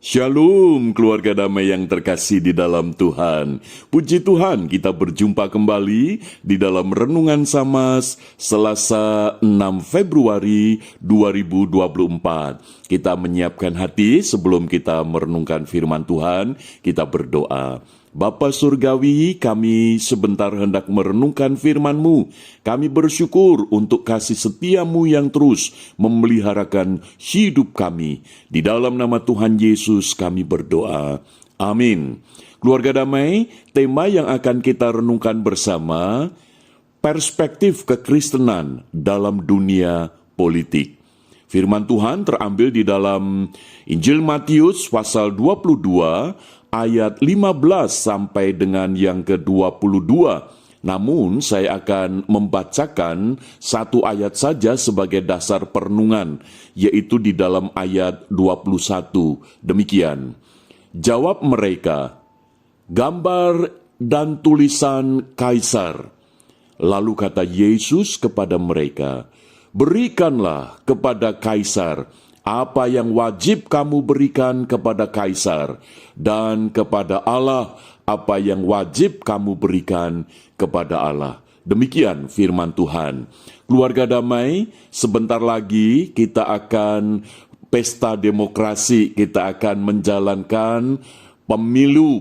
Shalom keluarga damai yang terkasih di dalam Tuhan. Puji Tuhan, kita berjumpa kembali di dalam Renungan Samas Selasa 6 Februari 2024. Kita menyiapkan hati sebelum kita merenungkan firman Tuhan, kita berdoa. Bapa Surgawi, kami sebentar hendak merenungkan firman-Mu. Kami bersyukur untuk kasih setia-Mu yang terus memeliharakan hidup kami. Di dalam nama Tuhan Yesus kami berdoa. Amin. Keluarga damai, tema yang akan kita renungkan bersama, perspektif kekristenan dalam dunia politik. Firman Tuhan terambil di dalam Injil Matius pasal 22 ayat 15 sampai dengan yang ke-22. Namun saya akan membacakan satu ayat saja sebagai dasar perenungan, yaitu di dalam ayat 21. Demikian, jawab mereka, gambar dan tulisan Kaisar. Lalu kata Yesus kepada mereka, berikanlah kepada Kaisar apa yang wajib kamu berikan kepada Kaisar, dan kepada Allah apa yang wajib kamu berikan kepada Allah. Demikian firman Tuhan. Keluarga damai, sebentar lagi kita akan pesta demokrasi, kita akan menjalankan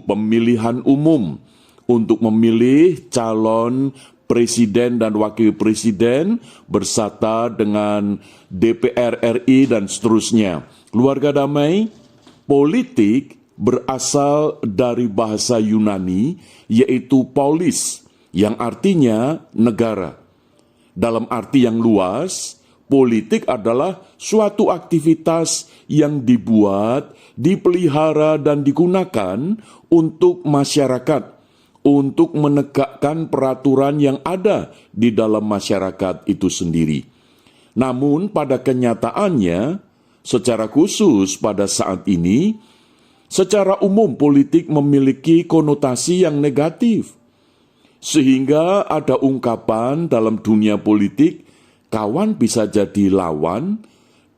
pemilihan umum untuk memilih calon presiden dan wakil presiden bersama dengan DPR RI dan seterusnya. Keluarga damai, politik berasal dari bahasa Yunani, yaitu polis, yang artinya negara. Dalam arti yang luas, politik adalah suatu aktivitas yang dibuat, dipelihara, dan digunakan untuk masyarakat, untuk menegakkan peraturan yang ada di dalam masyarakat itu sendiri. Namun pada kenyataannya, secara khusus pada saat ini, secara umum politik memiliki konotasi yang negatif. Sehingga ada ungkapan dalam dunia politik, kawan bisa jadi lawan,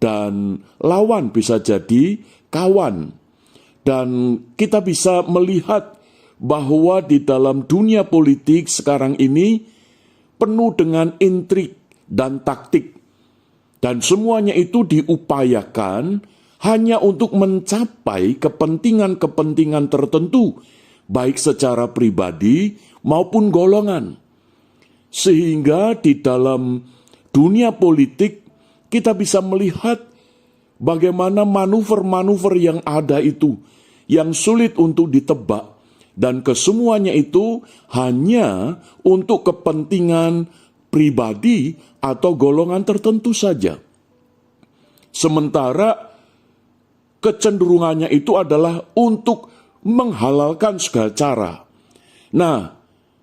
dan lawan bisa jadi kawan. Dan kita bisa melihat bahwa di dalam dunia politik sekarang ini penuh dengan intrik dan taktik. Dan semuanya itu diupayakan hanya untuk mencapai kepentingan-kepentingan tertentu, baik secara pribadi maupun golongan. Sehingga di dalam dunia politik kita bisa melihat bagaimana manuver-manuver yang ada itu, yang sulit untuk ditebak. Dan kesemuanya itu hanya untuk kepentingan pribadi atau golongan tertentu saja. Sementara kecenderungannya itu adalah untuk menghalalkan segala cara. Nah,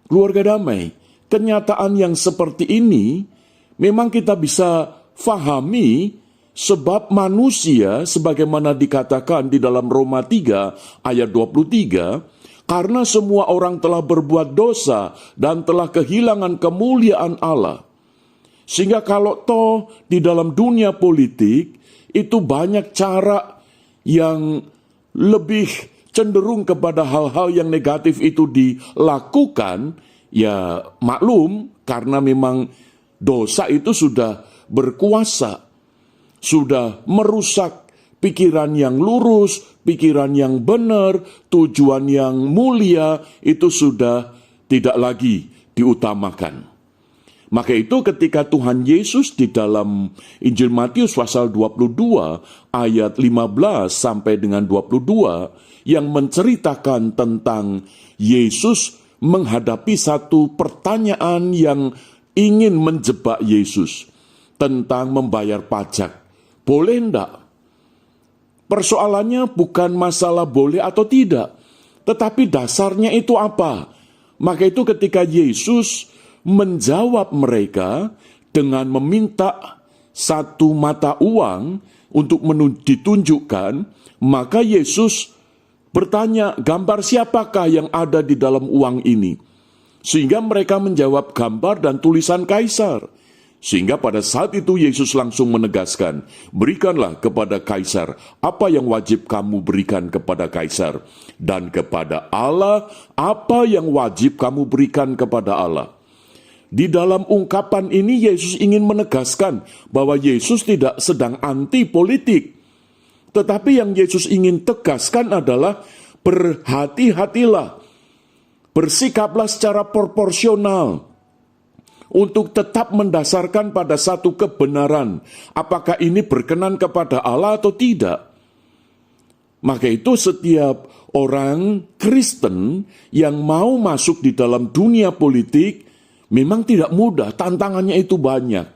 keluarga damai, kenyataan yang seperti ini memang kita bisa fahami sebab manusia sebagaimana dikatakan di dalam Roma 3 ayat 23, karena semua orang telah berbuat dosa dan telah kehilangan kemuliaan Allah. Sehingga kalau toh di dalam dunia politik itu banyak cara yang lebih cenderung kepada hal-hal yang negatif itu dilakukan, ya maklum karena memang dosa itu sudah berkuasa, sudah merusak pikiran yang lurus, pikiran yang benar, tujuan yang mulia, itu sudah tidak lagi diutamakan. Maka itu ketika Tuhan Yesus di dalam Injil Matius pasal 22 ayat 15 sampai dengan 22 yang menceritakan tentang Yesus menghadapi satu pertanyaan yang ingin menjebak Yesus tentang membayar pajak. Boleh enggak? Persoalannya bukan masalah boleh atau tidak, tetapi dasarnya itu apa? Maka itu ketika Yesus menjawab mereka dengan meminta satu mata uang untuk ditunjukkan, maka Yesus bertanya, gambar siapakah yang ada di dalam uang ini? Sehingga mereka menjawab, gambar dan tulisan Kaisar. Sehingga pada saat itu Yesus langsung menegaskan, berikanlah kepada Kaisar apa yang wajib kamu berikan kepada Kaisar, dan kepada Allah apa yang wajib kamu berikan kepada Allah. Di dalam ungkapan ini Yesus ingin menegaskan bahwa Yesus tidak sedang anti politik. Tetapi yang Yesus ingin tegaskan adalah berhati-hatilah, bersikaplah secara proporsional, untuk tetap mendasarkan pada satu kebenaran, apakah ini berkenan kepada Allah atau tidak. Maka itu setiap orang Kristen yang mau masuk di dalam dunia politik memang tidak mudah, tantangannya itu banyak.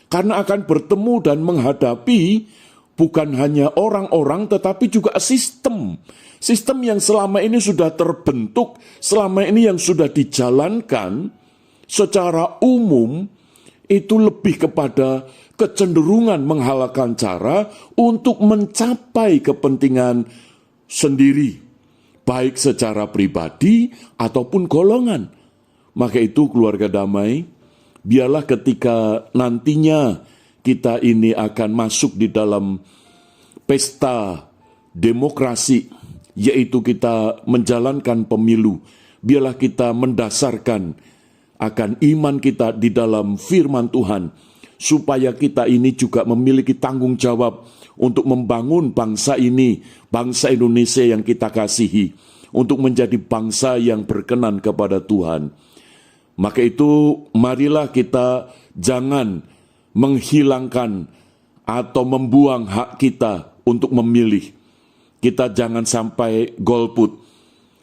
Karena akan bertemu dan menghadapi bukan hanya orang-orang tetapi juga sistem. Sistem yang selama ini sudah terbentuk, selama ini yang sudah dijalankan secara umum itu lebih kepada kecenderungan menghalalkan cara untuk mencapai kepentingan sendiri, baik secara pribadi ataupun golongan. Maka itu keluarga damai, biarlah ketika nantinya kita ini akan masuk di dalam pesta demokrasi, yaitu kita menjalankan pemilu, biarlah kita mendasarkan akan iman kita di dalam firman Tuhan, supaya kita ini juga memiliki tanggung jawab untuk membangun bangsa ini, bangsa Indonesia yang kita kasihi, untuk menjadi bangsa yang berkenan kepada Tuhan. Maka itu marilah kita jangan menghilangkan atau membuang hak kita untuk memilih. Kita jangan sampai golput.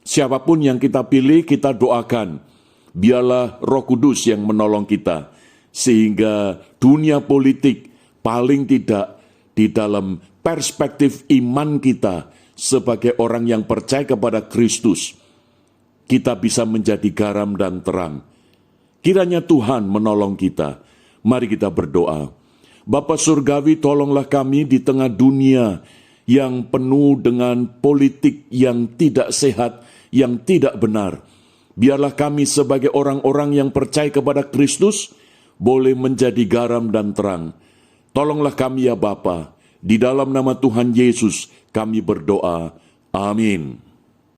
Siapapun yang kita pilih, kita doakan. Biarlah Roh Kudus yang menolong kita, sehingga dunia politik paling tidak di dalam perspektif iman kita sebagai orang yang percaya kepada Kristus, kita bisa menjadi garam dan terang. Kiranya Tuhan menolong kita. Mari kita berdoa. Bapa Surgawi, tolonglah kami di tengah dunia yang penuh dengan politik yang tidak sehat, yang tidak benar. Biarlah kami sebagai orang-orang yang percaya kepada Kristus boleh menjadi garam dan terang. Tolonglah kami ya Bapa, di dalam nama Tuhan Yesus kami berdoa. Amin.